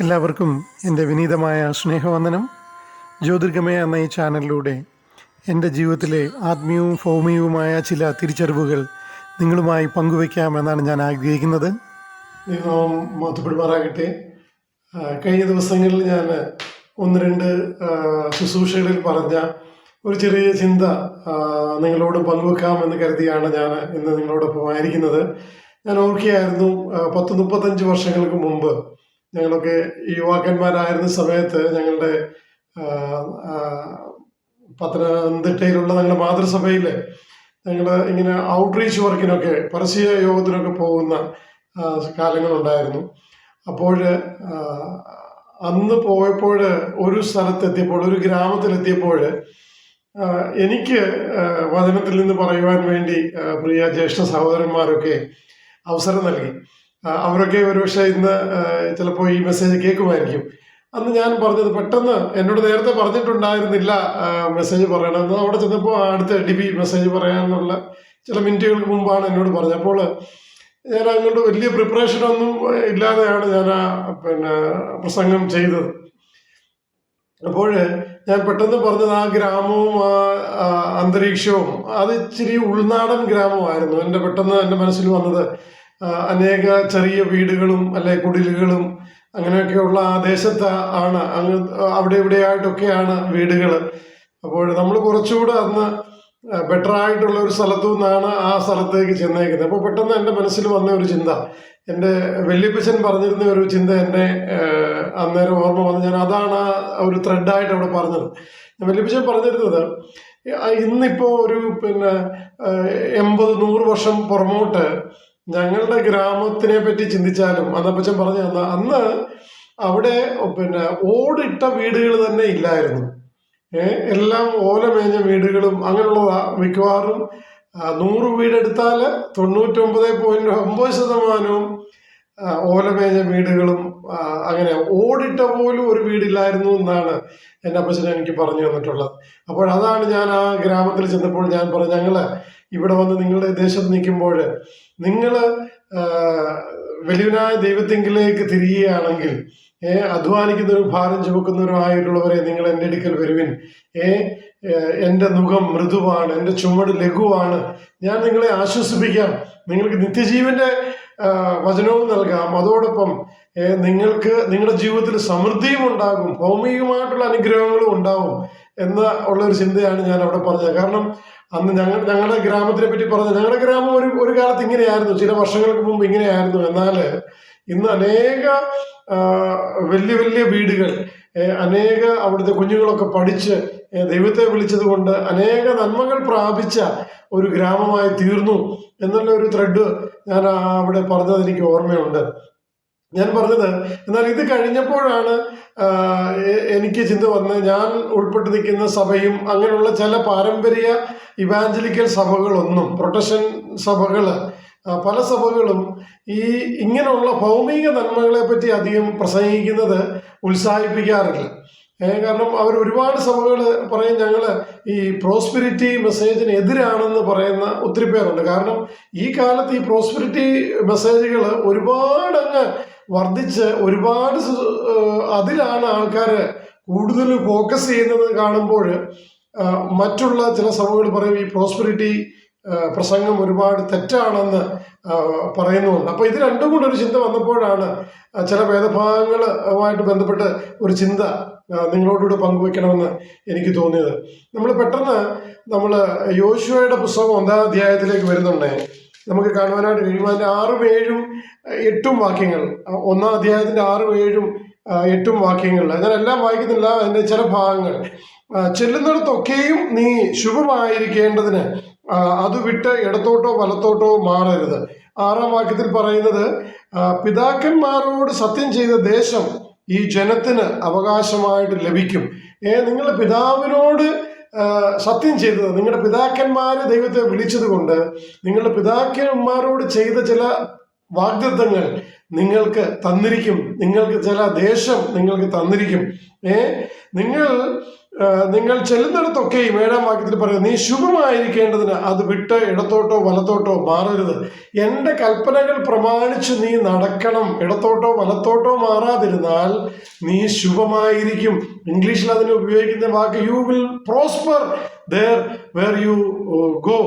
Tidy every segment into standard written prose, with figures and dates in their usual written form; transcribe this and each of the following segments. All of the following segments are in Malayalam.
എല്ലാവർക്കും എൻ്റെ വിനീതമായ സ്നേഹവന്ദനം. ജ്യോതിർഗമയ എന്ന ഈ ചാനലിലൂടെ എൻ്റെ ജീവിതത്തിലെ ആത്മീയവും ഭൗമികവുമായ ചില തിരിച്ചറിവുകൾ നിങ്ങളുമായി പങ്കുവയ്ക്കാമെന്നാണ് ഞാൻ ആഗ്രഹിക്കുന്നത്. ദൈവം മഹത്വപ്പെടുമാറാകട്ടെ. കഴിഞ്ഞ ദിവസങ്ങളിൽ ഞാൻ ഒന്ന് രണ്ട് ശുശ്രൂഷകളിൽ പറഞ്ഞ ഒരു ചെറിയ ചിന്ത നിങ്ങളോട് പങ്കുവെക്കാമെന്ന് കരുതിയാണ് ഞാൻ ഇന്ന് നിങ്ങളോടൊപ്പം ആയിരിക്കുന്നത്. ഞാൻ ഓർക്കുകയായിരുന്നു, 30-35 വർഷങ്ങൾക്ക് മുമ്പ് ഞങ്ങളൊക്കെ യുവാക്കന്മാരായിരുന്ന സമയത്ത് ഞങ്ങളുടെ പത്തനംതിട്ടയിലുള്ള ഞങ്ങളുടെ മാതൃസഭയിൽ ഞങ്ങൾ ഇങ്ങനെ ഔട്ട്റീച്ച് വർക്കിനൊക്കെ പരസ്യ യോഗത്തിനൊക്കെ പോകുന്ന കാലങ്ങളുണ്ടായിരുന്നു. അപ്പോൾ അന്ന് പോയപ്പോൾ ഒരു സ്ഥലത്തെത്തിയപ്പോൾ, ഒരു ഗ്രാമത്തിലെത്തിയപ്പോൾ എനിക്ക് വചനത്തിൽ നിന്ന് പറയുവാൻ വേണ്ടി പ്രിയ ജ്യേഷ്ഠ സഹോദരന്മാരൊക്കെ അവസരം നൽകി. അവരൊക്കെ ഒരുപക്ഷെ ഇന്ന് ചിലപ്പോൾ ഈ മെസ്സേജ് കേൾക്കുമായിരിക്കും. അന്ന് ഞാൻ പറഞ്ഞത് പെട്ടെന്ന് എന്നോട് നേരത്തെ പറഞ്ഞിട്ടുണ്ടായിരുന്നില്ല മെസ്സേജ് പറയണമെന്ന്. അവിടെ ചെന്നപ്പോൾ അടുത്ത DP മെസ്സേജ് പറയാനുള്ള ചില മിനിറ്റുകൾക്ക് മുമ്പാണ് എന്നോട് പറഞ്ഞത്. അപ്പോൾ ഞാൻ അങ്ങോട്ട് വലിയ പ്രിപ്പറേഷനൊന്നും ഇല്ലാതെയാണ് ഞാൻ പ്രസംഗം ചെയ്തത്. അപ്പോൾ ഞാൻ പെട്ടെന്ന് പറഞ്ഞത് ആ ഗ്രാമവും ആ അന്തരീക്ഷവും അത് ഇച്ചിരി ഉൾനാടൻ ഗ്രാമമായിരുന്നു. പെട്ടെന്ന് എൻ്റെ മനസ്സിൽ വന്നത് അനേക ചെറിയ വീടുകളും അല്ലെ കുടിലുകളും അങ്ങനെയൊക്കെയുള്ള ആ ദേശത്ത് ആണ്. അവിടെ ഇവിടെയായിട്ടൊക്കെയാണ് വീടുകൾ. അപ്പോൾ നമ്മൾ കുറച്ചുകൂടെ അന്ന് ബെറ്റർ ആയിട്ടുള്ള ഒരു സ്ഥലത്തു നിന്നാണ് ആ സ്ഥലത്തേക്ക് ചെന്നേക്കുന്നത്. അപ്പോൾ പെട്ടെന്ന് എൻ്റെ മനസ്സിൽ വന്ന ഒരു ചിന്ത, എൻ്റെ വല്യപ്പച്ചൻ പറഞ്ഞിരുന്ന ഒരു ചിന്ത എന്നെ അന്നേരം ഓർമ്മ വന്ന് ഞാൻ അതാണ് ഒരു ത്രെഡായിട്ട് അവിടെ പറഞ്ഞത്. വല്യപ്പച്ചൻ പറഞ്ഞിരുന്നത്, ഇന്നിപ്പോൾ ഒരു 80-100 വർഷം പുറമോട്ട് ഞങ്ങളുടെ ഗ്രാമത്തിനെ പറ്റി ചിന്തിച്ചാലും അന്നപ്പച്ചൻ പറഞ്ഞു തന്ന അന്ന് അവിടെ ഓടിട്ട വീടുകൾ തന്നെ ഇല്ലായിരുന്നു. എല്ലാം ഓലമേഞ്ഞ വീടുകളും അങ്ങനെയുള്ളതാ. മിക്കവാറും 100 വീടെടുത്താൽ 99.9% ഓലമേഞ്ഞ വീടുകളും അങ്ങനെ ഓടിട്ട പോലും ഒരു വീടില്ലായിരുന്നു എന്നാണ് എൻ്റെ അപ്പച്ചൻ എനിക്ക് പറഞ്ഞു തന്നിട്ടുള്ളത്. അപ്പോൾ അതാണ് ഞാൻ ആ ഗ്രാമത്തിൽ ചെന്നപ്പോൾ ഞാൻ പറഞ്ഞു, ഞങ്ങള് ഇവിടെ വന്ന് നിങ്ങളുടെ ദേശത്ത് നിൽക്കുമ്പോൾ നിങ്ങൾ വലിയവനായ ദൈവത്തിങ്കിലേക്ക് തിരിയുകയാണെങ്കിൽ, അധ്വാനിക്കുന്നവരും ഭാരം ചുമക്കുന്നവരും ആയിട്ടുള്ളവരെ നിങ്ങൾ എൻ്റെ അടുക്കൽ വരുവിൻ. എൻ്റെ നുകം മൃദുവാണ്, എൻ്റെ ചുമട് ലഘുവാണ്, ഞാൻ നിങ്ങളെ ആശ്വസിപ്പിക്കാം, നിങ്ങൾക്ക് നിത്യജീവന്റെ വചനവും നൽകാം, അതോടൊപ്പം നിങ്ങൾക്ക് നിങ്ങളുടെ ജീവിതത്തിൽ സമൃദ്ധിയും ഉണ്ടാകും, ഭൗമികമായിട്ടുള്ള അനുഗ്രഹങ്ങളും ഉണ്ടാവും ഉള്ളൊരു ചിന്തയാണ് ഞാൻ അവിടെ പറഞ്ഞത്. കാരണം അന്ന് ഞങ്ങളുടെ ഗ്രാമത്തിനെ പറ്റി പറഞ്ഞത്, ഞങ്ങളുടെ ഗ്രാമം ഒരു കാലത്ത് ഇങ്ങനെയായിരുന്നു, ചില വർഷങ്ങൾക്ക് മുമ്പ് ഇങ്ങനെയായിരുന്നു. എന്നാൽ ഇന്ന് അനേക വലിയ വലിയ വീടുകൾ, അനേക അവിടുത്തെ കുഞ്ഞുങ്ങളൊക്കെ പഠിച്ച് ദൈവത്തെ വിളിച്ചത് കൊണ്ട് അനേക നന്മകൾ പ്രാപിച്ച ഒരു ഗ്രാമമായി തീർന്നു എന്നുള്ള ഒരു ത്രെഡ് ഞാൻ അവിടെ പറഞ്ഞത് എനിക്ക് ഓർമ്മയുണ്ട്. ഞാൻ പറഞ്ഞത്, എന്നാൽ ഇത് കഴിഞ്ഞപ്പോഴാണ് എനിക്ക് ചിന്ത വന്നത്, ഞാൻ ഉൾപ്പെട്ട് നിൽക്കുന്ന സഭയും അങ്ങനെയുള്ള ചില പാരമ്പര്യ ഇവാഞ്ചലിക്കൽ സഭകളൊന്നും, പ്രൊട്ടസ്റ്റന്റ് സഭകൾ, പല സഭകളും ഇങ്ങനെയുള്ള ഭൗമിക നന്മകളെ പറ്റി അധികം പ്രസംഗിക്കുന്നത് ഉത്സാഹിപ്പിക്കാറില്ല. കാരണം അവർ ഒരുപാട് സഭകൾ പറയും, ഞങ്ങൾ ഈ പ്രോസ്പെരിറ്റി മെസ്സേജിന് എതിരാണെന്ന് പറയുന്ന ഒത്തിരി പേരുണ്ട്. കാരണം ഈ കാലത്ത് ഈ പ്രോസ്പെരിറ്റി മെസ്സേജുകൾ ഒരുപാട് അങ്ങ് വർദ്ധിച്ച് ഒരുപാട് അതിലാണ് ആൾക്കാർ കൂടുതൽ ഫോക്കസ് ചെയ്യുന്നത് കാണുമ്പോൾ മറ്റുള്ള ചില സഭകൾ പറയും ഈ പ്രോസ്പെരിറ്റി പ്രസംഗം ഒരുപാട് തെറ്റാണെന്ന് പറയുന്നുണ്ട്. അപ്പോൾ ഇത് രണ്ടും കൂടെ ഒരു ചിന്ത വന്നപ്പോഴാണ് ചില വേദഭാഗങ്ങളുമായിട്ട് ബന്ധപ്പെട്ട് ഒരു ചിന്ത നിങ്ങളോടുകൂടെ പങ്കുവെക്കണമെന്ന് എനിക്ക് തോന്നിയത്. പെട്ടെന്ന് യോശുവയുടെ പുസ്തകം 1-ാം അധ്യായത്തിലേക്ക് വരുന്നുണ്ടേ നമുക്ക് കാണുവാനായിട്ട് കഴിയും. അതിൻ്റെ 6, 7, 8 വാക്യങ്ങൾ, 1-ാം അധ്യായത്തിൻ്റെ 6, 7, 8 വാക്യങ്ങൾ ഞാൻ എല്ലാം വായിക്കുന്നില്ല. അതിൻ്റെ ചില ഭാഗങ്ങൾ, ചെല്ലുന്നിടത്തൊക്കെയും നീ ശുഭമായിരിക്കേണ്ടതിന് അത് വിട്ട് ഇടത്തോട്ടോ വലത്തോട്ടോ മാറരുത്. 6-ാം വാക്യത്തിൽ പറയുന്നത്, പിതാക്കന്മാരോട് സത്യം ചെയ്ത ദേശം ഈ ജനത്തിന് അവകാശമായിട്ട് ലഭിക്കും. നിങ്ങളുടെ പിതാവിനോട് സത്യം ചെയ്തത്, നിങ്ങളുടെ പിതാക്കന്മാര് ദൈവത്തെ വിളിച്ചത് കൊണ്ട് നിങ്ങളുടെ പിതാക്കന്മാരോട് ചെയ്ത ചില വാഗ്ദത്തങ്ങൾ നിങ്ങൾക്ക് തന്നിരിക്കും, നിങ്ങൾക്ക് ചില ദേശം നിങ്ങൾക്ക് തന്നിരിക്കും. നിങ്ങൾ നിങ്ങൾ ചെല്ലുന്നിടത്തൊക്കെയും 7-ാം വാക്യത്തിൽ പറയുന്നത്, നീ ശുഭമായിരിക്കേണ്ടതിന് അത് വിട്ട് ഇടത്തോട്ടോ വലത്തോട്ടോ മാറരുത്. എൻ്റെ കൽപ്പനകൾ പ്രമാണിച്ച് നീ നടക്കണം. ഇടത്തോട്ടോ വലത്തോട്ടോ മാറാതിരുന്നാൽ നീ ശുഭമായിരിക്കും. ഇംഗ്ലീഷിൽ അതിന് ഉപയോഗിക്കുന്ന വാക്ക് you will prosper there where you go.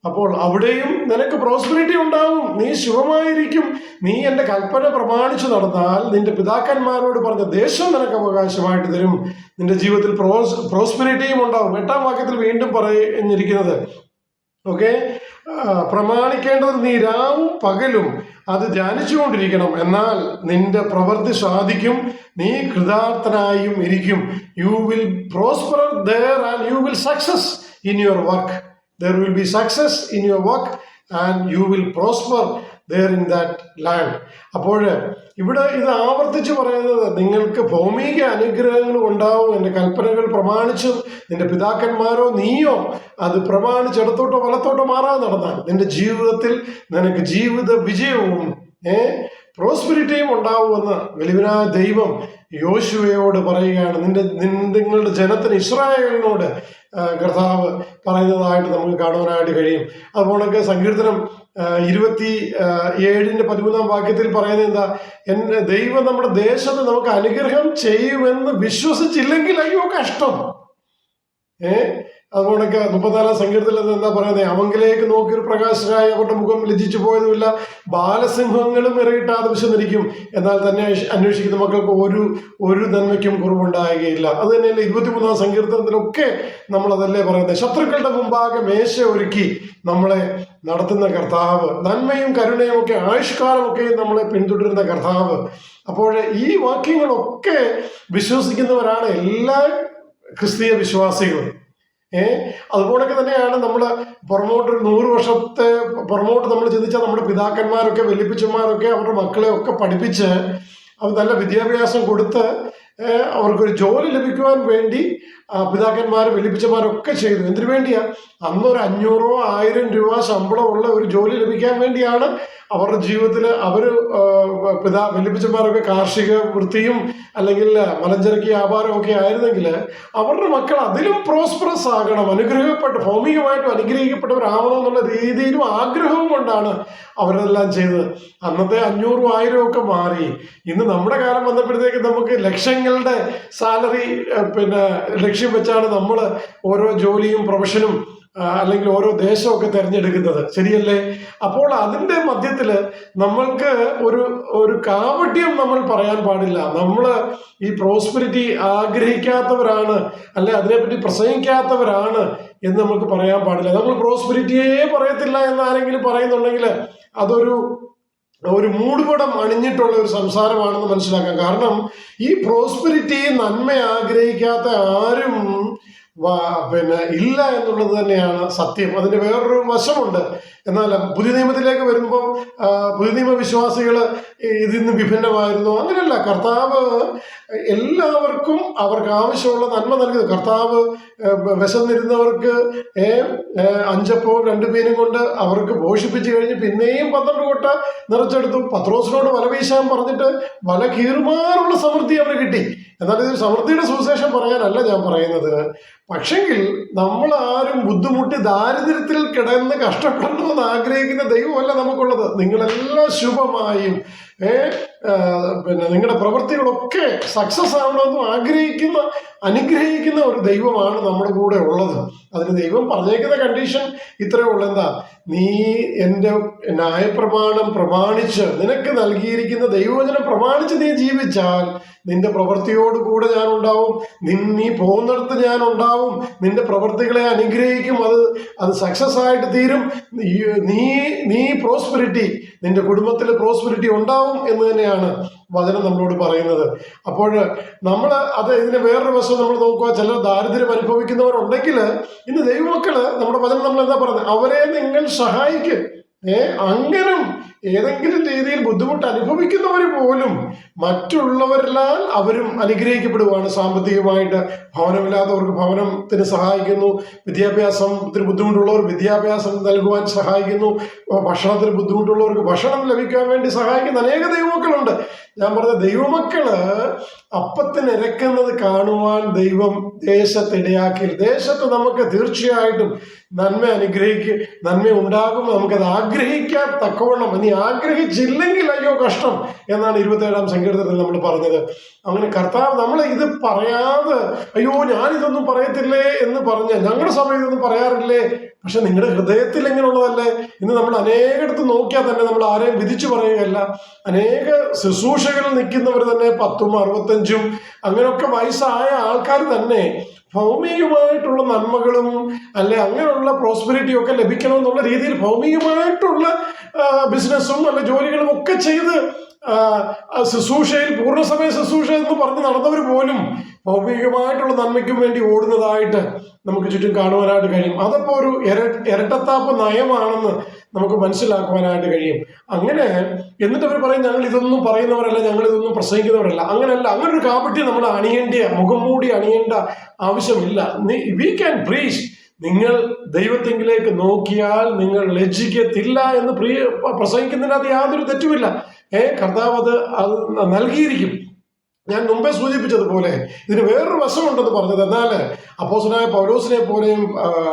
അപ്പോൾ അവിടെയും നിനക്ക് പ്രോസ്പെരിറ്റി ഉണ്ടാവും, നീ ശുഭമായിരിക്കും. നീ എൻ്റെ കൽപ്പന പ്രമാണിച്ചു നടന്നാൽ നിന്റെ പിതാക്കന്മാരോട് പറഞ്ഞ ദേശം നിനക്ക് അവകാശമായിട്ട് തരും. നിന്റെ ജീവിതത്തിൽ പ്രോസ്പെരിറ്റിയും ഉണ്ടാവും. 8-ാം വാക്യത്തിൽ വീണ്ടും പറഞ്ഞിരിക്കുന്നത്, ഓക്കെ, പ്രമാണിക്കേണ്ടത് നീ രാവും പകലും അത് ധ്യാനിച്ചുകൊണ്ടിരിക്കണം, എന്നാൽ നിന്റെ പ്രവൃത്തി സാധിക്കും, നീ കൃതാർത്ഥനായും ഇരിക്കും. U will prosper there and you will success in your work. There will be success in your work and you will prosper there in that land. അപ്പോൾ ഇവിടെ ഇത് ആവർത്തിച്ച് പറയുന്നത്, നിങ്ങൾക്ക് ഭൗമിക അനുഗ്രഹങ്ങൾ ഉണ്ടാവും. എൻ്റെ കൽപ്പനകൾ പ്രമാണിച്ച് നിന്റെ പിതാക്കന്മാരോ നീയോ അത് പ്രമാണിച്ച് ഇടത്തോട്ടോ വലത്തോട്ടോ മാറാതെ നടന്നാൽ നിന്റെ ജീവിതത്തിൽ നിനക്ക് ജീവിത വിജയവും പ്രോസ്പെരിറ്റിയും ഉണ്ടാവുമെന്ന് വലിയവനായ ദൈവം യോശുവയോട് പറയുകയാണ്. നിങ്ങളുടെ ജനത്തിന് ഇസ്രായേലിനോട് കർത്താവ് പറയുന്നതായിട്ട് നമുക്ക് കാണുവാനായിട്ട് കഴിയും. അതുപോലൊക്കെ സങ്കീർത്തനം 27-ന്റെ 13-ാം വാക്യത്തിൽ പറയുന്നത് എന്താ, എൻ്റെ ദൈവം നമ്മുടെ ദേശത്ത് നമുക്ക് അനുഗ്രഹം ചെയ്യുമെന്ന് വിശ്വസിച്ചില്ലെങ്കിൽ അയ്യോ കഷ്ടം. അതുകൊണ്ടൊക്കെ 34-ാം സങ്കീർത്തനത്തിൽ എന്താ പറയുന്നത്, അവങ്കിലേക്ക് നോക്കി ഒരു പ്രകാശരായ അവരുടെ മുഖം ലജ്ജിച്ചു പോയതുമില്ല, ബാലസിംഹങ്ങളും ഇറയിട്ടാതെ വിശന്നിരിക്കും, എന്നാൽ തന്നെ അന്വേഷിക്കുന്ന മക്കൾക്ക് ഒരു നന്മയ്ക്കും കുറവുണ്ടാകുകയില്ല. അത് തന്നെയല്ലേ 23-ാം സങ്കീർത്തനത്തിലൊക്കെ നമ്മളതല്ലേ പറയുന്നത്, ശത്രുക്കളുടെ മുമ്പാകെ മേശ ഒരുക്കി നമ്മളെ നടത്തുന്ന കർത്താവ്, നന്മയും കരുണയും ഒക്കെ ആയുഷ്കാലമൊക്കെയും നമ്മളെ പിന്തുടരുന്ന കർത്താവ്. അപ്പോൾ ഈ വാക്യങ്ങളൊക്കെ വിശ്വസിക്കുന്നവരാണ് എല്ലാ ക്രിസ്തീയ വിശ്വാസികളും. അതുപോലൊക്കെ തന്നെയാണ് നമ്മൾ പുറമോട്ട് 100 വർഷത്തെ പുറമോട്ട് നമ്മൾ ചിന്തിച്ചാൽ നമ്മുടെ പിതാക്കന്മാരൊക്കെ വലിയപ്പച്ചന്മാരൊക്കെ അവരുടെ മക്കളെ ഒക്കെ പഠിപ്പിച്ച് അവർ നല്ല വിദ്യാഭ്യാസം കൊടുത്ത് അവർക്കൊരു ജോലി ലഭിക്കുവാൻ വേണ്ടി പിതാക്കന്മാരും വലിയപ്പച്ചന്മാരൊക്കെ ചെയ്തു. എന്തിനു വേണ്ടിയാ? അന്നൊരു 500-1000 രൂപ ശമ്പളമുള്ള ഒരു ജോലി ലഭിക്കാൻ വേണ്ടിയാണ്. അവരുടെ ജീവിതത്തിൽ അവർ വലിയപ്പച്ചന്മാരൊക്കെ കാർഷിക വൃത്തിയും അല്ലെങ്കിൽ മലഞ്ചരക്ക് വ്യാപാരം ഒക്കെ ആയിരുന്നെങ്കിൽ അവരുടെ മക്കൾ അതിലും പ്രോസ്പറസ് ആകണം, ഭൗമികമായിട്ടും അനുഗ്രഹിക്കപ്പെട്ടവരാവണം എന്നുള്ള രീതിയിലും ആഗ്രഹവും കൊണ്ടാണ് അവരെല്ലാം ചെയ്തത്. അന്നത്തെ 500-1000 ഒക്കെ മാറി. ഇന്ന് നമ്മുടെ കാലം വന്നപ്പോഴത്തേക്ക് നമുക്ക് ലക്ഷങ്ങളുടെ സാലറി ലക്ഷ്യം വെച്ചാണ് നമ്മൾ ഓരോ ജോലിയും പ്രൊഫഷനും അല്ലെങ്കിൽ ഓരോ ദേശമൊക്കെ തിരഞ്ഞെടുക്കുന്നത്, ശരിയല്ലേ? അപ്പോൾ അതിൻ്റെ മധ്യത്തിൽ നമ്മൾക്ക് ഒരു കാപട്യം നമ്മൾ പറയാൻ പാടില്ല. നമ്മൾ ഈ പ്രോസ്പെരിറ്റി ആഗ്രഹിക്കാത്തവരാണ്, അല്ലെ അതിനെപ്പറ്റി പ്രസംഗിക്കാത്തവരാണ് എന്ന് നമുക്ക് പറയാൻ പാടില്ല. നമ്മൾ പ്രോസ്പെരിറ്റിയെ പറയത്തില്ല എന്ന് ആരെങ്കിലും പറയുന്നുണ്ടെങ്കിൽ അതൊരു മൂടുപടം അണിഞ്ഞിട്ടുള്ള ഒരു സംസാരമാണെന്ന് മനസ്സിലാക്കാം. കാരണം ഈ പ്രോസ്പെരിറ്റി നന്മ ആഗ്രഹിക്കാത്ത ആരും ഇല്ല എന്നുള്ളത് തന്നെയാണ് സത്യം. അതിന്റെ വേറൊരു വശമുണ്ട്. എന്നാൽ പുതിയ നിയമത്തിലേക്ക് വരുമ്പോൾ പുതിയ നിയമ വിശ്വാസികൾ ഇതിൽ നിന്ന് വിഭിന്നമായിരുന്നു. അങ്ങനെയല്ല, കർത്താവ് എല്ലാവർക്കും അവർക്ക് ആവശ്യമുള്ള നന്മ നൽകുന്നത്. കർത്താവ് വിശന്നിരുന്നവർക്ക് 5 അപ്പവും 2 മീനും കൊണ്ട് അവർക്ക് പോഷിപ്പിച്ചു കഴിഞ്ഞ് പിന്നെയും 12 കൊട്ട നിറച്ചെടുത്തു. പത്രോസിനോട് വല വീശാൻ പറഞ്ഞിട്ട് വല കീറുമാറുള്ള സമൃദ്ധി അവന് കിട്ടി. എന്നാൽ ഇത് സമൃദ്ധിയുടെ സുവിശേഷം പറയാനല്ല ഞാൻ പറയുന്നത്. പക്ഷെങ്കിൽ നമ്മൾ ആരും ബുദ്ധിമുട്ടി ദാരിദ്ര്യത്തിൽ കിടന്ന് കഷ്ടപ്പെടണമെന്ന് ആഗ്രഹിക്കുന്ന ദൈവമല്ല നമുക്കുള്ളത്. നിങ്ങളെല്ലാം ശുഭമായും നിങ്ങളുടെ പ്രവൃത്തികളൊക്കെ സക്സസ് ആവണമെന്നും അനുഗ്രഹിക്കുന്ന ഒരു ദൈവമാണ് നമ്മുടെ കൂടെ ഉള്ളത്. അതിന് ദൈവം പറഞ്ഞേക്കുന്ന കണ്ടീഷൻ ഇത്രയേ ഉള്ളൂ. എന്താ? നീ എൻ്റെ ന്യായപ്രമാണം പ്രമാണിച്ച്, നിനക്ക് നൽകിയിരിക്കുന്ന ദൈവവചനം പ്രമാണിച്ച് നീ ജീവിച്ചാൽ നിന്റെ പ്രവൃത്തിയോട് കൂടെ ഞാൻ ഉണ്ടാവും, നീ പോകുന്നിടത്ത് ഞാൻ ഉണ്ടാവും, നിന്റെ പ്രവൃത്തികളെ അനുഗ്രഹിക്കും, അത് സക്സസ് ആയിട്ട് തീരും. നീ പ്രോസ്പെരിറ്റി, നിന്റെ കുടുംബത്തിൽ പ്രോസ്പെരിറ്റി ഉണ്ടാവും എന്ന് തന്നെയാണ് വചനം നമ്മളോട് പറയുന്നത്. അപ്പോൾ ഇതിന് വേറൊരു വശം നമ്മൾ നോക്കുക. ചിലർ ദാരിദ്ര്യം അനുഭവിക്കുന്നവരുണ്ടെങ്കിൽ ഇന്ന് ദൈവമക്കള് നമ്മുടെ വചനം നമ്മൾ എന്താ പറയുന്നത്, അവരെ നിങ്ങൾ സഹായിക്കും. അങ്ങനെ ഏതെങ്കിലും രീതിയിൽ ബുദ്ധിമുട്ട് അനുഭവിക്കുന്നവർ പോലും മറ്റുള്ളവരെല്ലാം അവരും അനുഗ്രഹിക്കപ്പെടുവാണ്. സാമ്പത്തികമായിട്ട് ഭവനമില്ലാത്തവർക്ക് ഭവനത്തിന് സഹായിക്കുന്നു, വിദ്യാഭ്യാസത്തിന് ബുദ്ധിമുട്ടുള്ളവർ വിദ്യാഭ്യാസം നൽകുവാൻ സഹായിക്കുന്നു, ഭക്ഷണത്തിന് ബുദ്ധിമുട്ടുള്ളവർക്ക് ഭക്ഷണം ലഭിക്കാൻ വേണ്ടി സഹായിക്കുന്ന അനേക ദൈവമക്കളുണ്ട്. ഞാൻ പറഞ്ഞ ദൈവമക്കള് അപ്പത്തിന് ഇരക്കുന്നത് കാണുവാൻ ദൈവം ദേശത്തിടയാക്കി. ദേശത്ത് നമുക്ക് തീർച്ചയായിട്ടും നന്മ ഉണ്ടാകും. നമുക്കത് ആഗ്രഹിക്കാൻ തക്കവണ്ണം, ഇനി ആഗ്രഹിച്ചില്ലെങ്കിൽ അയ്യോ കഷ്ടം എന്നാണ് 27-ാം സങ്കീർത്തനത്തിൽ നമ്മൾ പറഞ്ഞത്. അങ്ങനെ കർത്താവ് നമ്മളെ ഇത് പറയാതെ അയ്യോ ഞാനിതൊന്നും പറയത്തില്ലേ എന്ന് പറഞ്ഞ്, ഞങ്ങളുടെ സഭ ഇതൊന്നും പറയാറില്ലേ, പക്ഷെ നിങ്ങളുടെ ഹൃദയത്തിൽ എങ്ങനെയുള്ളതല്ലേ? ഇന്ന് നമ്മൾ അനേകടത്ത് നോക്കിയാൽ തന്നെ നമ്മൾ ആരെയും വിധിച്ചു പറയുകയല്ല. അനേക ശുശ്രൂഷകളിൽ നിൽക്കുന്നവർ തന്നെ 10ഉം 65ഉം അങ്ങനെയൊക്കെ വയസ്സായ ആൾക്കാർ തന്നെ ഭൗമികമായിട്ടുള്ള നന്മകളും അങ്ങനെയുള്ള പ്രോസ്പെരിറ്റിയും ഒക്കെ ലഭിക്കണമെന്നുള്ള രീതിയിൽ ഭൗമികമായിട്ടുള്ള ബിസിനസ്സും ജോലികളും ഒക്കെ ചെയ്ത് ശുശ്രൂഷയിൽ പൂർണ്ണസമയ ശുശ്രൂഷ എന്ന് പറഞ്ഞ് നടന്നവർ പോലും ഭൗമികമായിട്ടുള്ള നന്മയ്ക്കും വേണ്ടി ഓടുന്നതായിട്ട് നമുക്ക് ചുറ്റും കാണുവാനായിട്ട് കഴിയും. അതപ്പോൾ ഒരു ഇരട്ടത്താപ്പ് നയമാണെന്ന് നമുക്ക് മനസ്സിലാക്കുവാനായിട്ട് കഴിയും. അങ്ങനെ എന്നിട്ട് അവർ പറയും ഞങ്ങൾ ഇതൊന്നും പറയുന്നവരല്ല, ഞങ്ങൾ ഇതൊന്നും പ്രസംഗിക്കുന്നവരല്ല. അങ്ങനെയല്ല, അങ്ങനെ ഒരു കാപട്യം നമ്മൾ മുഖം മൂടി അണിയേണ്ട ആവശ്യമില്ല. We can preach. നിങ്ങൾ ദൈവത്തെങ്കിലേക്ക് നോക്കിയാൽ നിങ്ങൾ ലജ്ജിക്കത്തില്ല എന്ന് പ്രസംഗിക്കുന്നതിനകത്ത് യാതൊരു തെറ്റുമില്ല. കർത്താവ് അത് നൽകിയിരിക്കും. ഞാൻ മുമ്പേ സൂചിപ്പിച്ചതുപോലെ ഇതിന് വേറൊരു വശമുണ്ടെന്ന് പറഞ്ഞത്. എന്നാൽ അപ്പോസ്തലനായ പൗലോസിനെ പോലെയും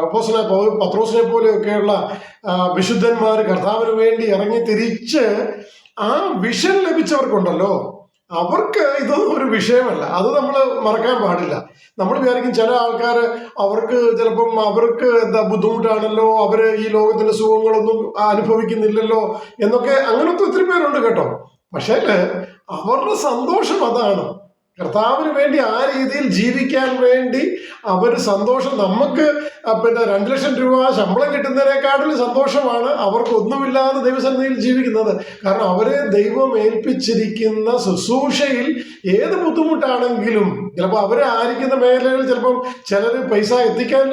അപ്പോസ്തലനായ പത്രോസിനെ പോലെയൊക്കെയുള്ള വിശുദ്ധന്മാർ കർത്താവിന് വേണ്ടി ഇറങ്ങി തിരിച്ച് ആ വിഷൻ ലഭിച്ചവർക്കുണ്ടല്ലോ, അവർക്ക് ഇതൊന്നും ഒരു വിഷയമല്ല. അത് നമ്മൾ മറക്കാൻ പാടില്ല. നമ്മൾ വിചാരിക്കും ചില ആൾക്കാർ അവർക്ക് ചിലപ്പം അവർക്ക് ബുദ്ധിമുട്ടാണല്ലോ, അവര് ഈ ലോകത്തിന്റെ സുഖങ്ങളൊന്നും അനുഭവിക്കുന്നില്ലല്ലോ എന്നൊക്കെ, അങ്ങനത്തെ ഒത്തിരി പേരുണ്ട് കേട്ടോ. പക്ഷേ അവരുടെ സന്തോഷം അതാണ്. കർത്താവിന് വേണ്ടി ആ രീതിയിൽ ജീവിക്കാൻ വേണ്ടി അവർ സന്തോഷം. നമുക്ക് 2 ലക്ഷം രൂപ ശമ്പളം കിട്ടുന്നതിനേക്കാട്ടിലും സന്തോഷമാണ് അവർക്ക് ഒന്നുമില്ലാതെ ദൈവസന്നിധിയിൽ ജീവിക്കുന്നത്. കാരണം അവരെ ദൈവം ഏൽപ്പിച്ചിരിക്കുന്ന ശുശ്രൂഷയിൽ ഏത് ബുദ്ധിമുട്ടാണെങ്കിലും, ചിലപ്പോൾ അവരെ ആയിരിക്കുന്ന മേഖലകളിൽ ചിലപ്പം ചിലർ പൈസ എത്തിക്കാൻ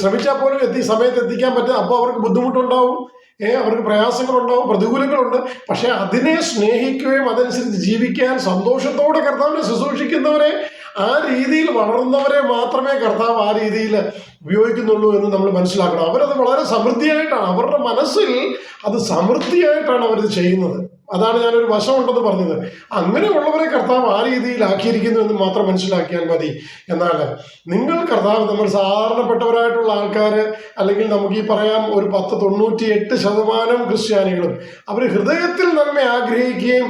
ശ്രമിച്ചാൽ പോലും സമയത്ത് എത്തിക്കാൻ പറ്റും. അപ്പോൾ അവർക്ക് ബുദ്ധിമുട്ടുണ്ടാവും, അവർക്ക് പ്രയാസങ്ങളുണ്ടാവും, പ്രതികൂലങ്ങളുണ്ട്. പക്ഷെ അതിനെ സ്നേഹിക്കുകയും അതനുസരിച്ച് ജീവിക്കാൻ സന്തോഷത്തോടെ കർത്താവിനെ ശുശ്രൂഷിക്കുന്നവരെ, ആ രീതിയിൽ വളർന്നവരെ മാത്രമേ കർത്താവ് ആ രീതിയിൽ ഉപയോഗിക്കുന്നുള്ളൂ എന്ന് നമ്മൾ മനസ്സിലാക്കണം. അവരത് വളരെ സമൃദ്ധിയായിട്ടാണ്, അവരുടെ മനസ്സിൽ അത് സമൃദ്ധിയായിട്ടാണ് അവരിത് ചെയ്യുന്നത്. അതാണ് ഞാനൊരു വശമുണ്ടെന്ന് പറഞ്ഞത്. അങ്ങനെയുള്ളവരെ കർത്താവ് ആ രീതിയിലാക്കിയിരിക്കുന്നു എന്ന് മാത്രം മനസ്സിലാക്കിയാൽ മതി. എന്നാൽ നിങ്ങൾ കർത്താവ്, നമ്മൾ സാധാരണപ്പെട്ടവരായിട്ടുള്ള ആൾക്കാർ, അല്ലെങ്കിൽ നമുക്ക് ഈ പറയാം ഒരു 98% ക്രിസ്ത്യാനികളും അവർ ഹൃദയത്തിൽ നന്മ ആഗ്രഹിക്കുകയും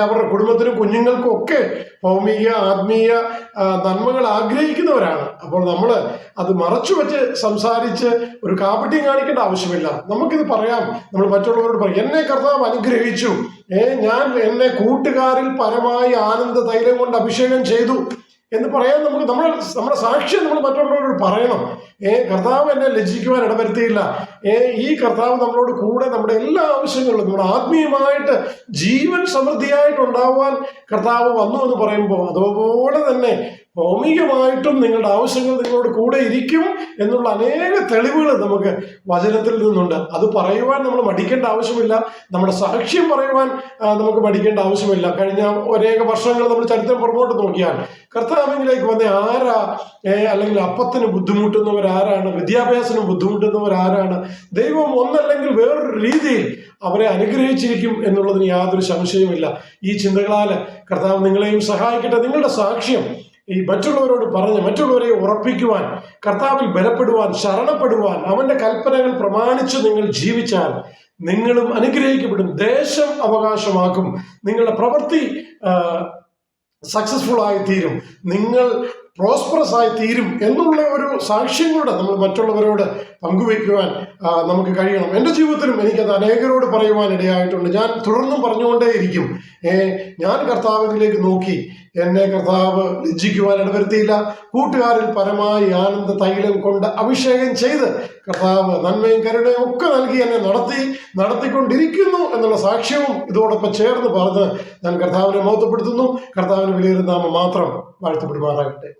അവരുടെ കുടുംബത്തിനും കുഞ്ഞുങ്ങൾക്കും ഒക്കെ ഭൗമിക ആത്മീയ നന്മകൾ ആഗ്രഹിക്കുന്നവരാണ്. അപ്പോൾ നമ്മൾ അത് മറച്ചു വെച്ച് സംസാരിച്ച് ഒരു കാപട്യം കാണിക്കേണ്ട ആവശ്യമില്ല. നമുക്കിത് പറയാം, നമ്മൾ മറ്റുള്ളവരോട് പറയും എന്നെ കർത്താവ് അനുഗ്രഹിച്ചു, ഞാൻ എന്നെ കൂട്ടുകാരിൽ പരമായി ആനന്ദ തൈലം കൊണ്ട് അഭിഷേകം ചെയ്തു എന്ന് പറയാൻ നമ്മുടെ സാക്ഷ്യം നമ്മൾ മറ്റുള്ളവരോട് പറയണം. കർത്താവ് എന്നെ ലജ്ജിക്കുവാൻ ഇടവരുത്തിയില്ല. ഈ കർത്താവ് നമ്മളോട് കൂടെ നമ്മുടെ എല്ലാ ആവശ്യങ്ങളിലും നമ്മുടെ ആത്മീയമായിട്ട് ജീവൻ സമൃദ്ധിയായിട്ട് ഉണ്ടാവാൻ കർത്താവ് വന്നു എന്ന് പറയുമ്പോൾ, അതുപോലെ തന്നെ ഭൗമികമായിട്ടും നിങ്ങളുടെ ആവശ്യങ്ങൾ നിങ്ങളോട് കൂടെ ഇരിക്കും എന്നുള്ള അനേക തെളിവുകൾ നമുക്ക് വചനത്തിൽ നിന്നുണ്ട്. അത് പറയുവാൻ നമ്മൾ മടിക്കേണ്ട ആവശ്യമില്ല. നമ്മുടെ സാക്ഷ്യം പറയുവാൻ നമുക്ക് മടിക്കേണ്ട ആവശ്യമില്ല. കഴിഞ്ഞ അനേക വർഷങ്ങൾ നമ്മൾ ചരിത്രം പുറമോട്ട് നോക്കിയാൽ കർത്താവിലേക്ക് വന്ന ആരാ, അല്ലെങ്കിൽ അപ്പത്തിന് ബുദ്ധിമുട്ടുന്നവരാരാണ്, വിദ്യാഭ്യാസത്തിന് ബുദ്ധിമുട്ടുന്നവരാരാണ്, ദൈവം ഒന്നല്ലെങ്കിൽ വേറൊരു രീതിയിൽ അവരെ അനുഗ്രഹിച്ചിരിക്കും എന്നുള്ളതിന് യാതൊരു സംശയവുമില്ല. ഈ ചിന്തകളാൽ കർത്താവ് നിങ്ങളെയും സഹായിക്കട്ടെ. നിങ്ങളുടെ സാക്ഷ്യം ഈ മറ്റുള്ളവരോട് പറഞ്ഞ് മറ്റുള്ളവരെ ഉറപ്പിക്കുവാൻ, കർത്താവിൽ ബലപ്പെടുവാൻ, ശരണപ്പെടുവാൻ, അവന്റെ കൽപ്പനകൾ പ്രമാണിച്ച് നിങ്ങൾ ജീവിച്ചാൽ നിങ്ങളും അനുഗ്രഹിക്കപ്പെടും, ദേശം അവകാശമാക്കും, നിങ്ങളുടെ പ്രവൃത്തി സക്സസ്ഫുൾ ആയി തീരും, നിങ്ങൾ പ്രോസ്പറസ് ആയി തീരും എന്നുള്ള ഒരു സാക്ഷ്യം കൂടെ നമ്മൾ മറ്റുള്ളവരോട് പങ്കുവയ്ക്കുവാൻ നമുക്ക് കഴിയണം. എൻ്റെ ജീവിതത്തിലും എനിക്കത് അനേകരോട് പറയുവാൻ ഇടയായിട്ടുണ്ട്. ഞാൻ തുടർന്നും പറഞ്ഞുകൊണ്ടേയിരിക്കും. ഞാൻ കർത്താവിലേക്ക് നോക്കി, എന്നെ കർത്താവ് ലജ്ജിക്കുവാൻ ഇടവരുത്തിയില്ല. കൂട്ടുകാരിൽ പരമായി ആനന്ദ തൈലം കൊണ്ട് അഭിഷേകം ചെയ്ത് കർത്താവ് നന്മയും കരുണയും ഒക്കെ നൽകി എന്നെ നടത്തിക്കൊണ്ടിരിക്കുന്നു എന്നുള്ള സാക്ഷ്യവും ഇതോടൊപ്പം ചേർന്ന് പറഞ്ഞ് ഞാൻ കർത്താവിനെ മഹത്വപ്പെടുത്തുന്നു. കർത്താവിന് വിലയിരുന്ന നാമം മാത്രം വാഴ്ത്തപ്പെടുമാറാകട്ടെ.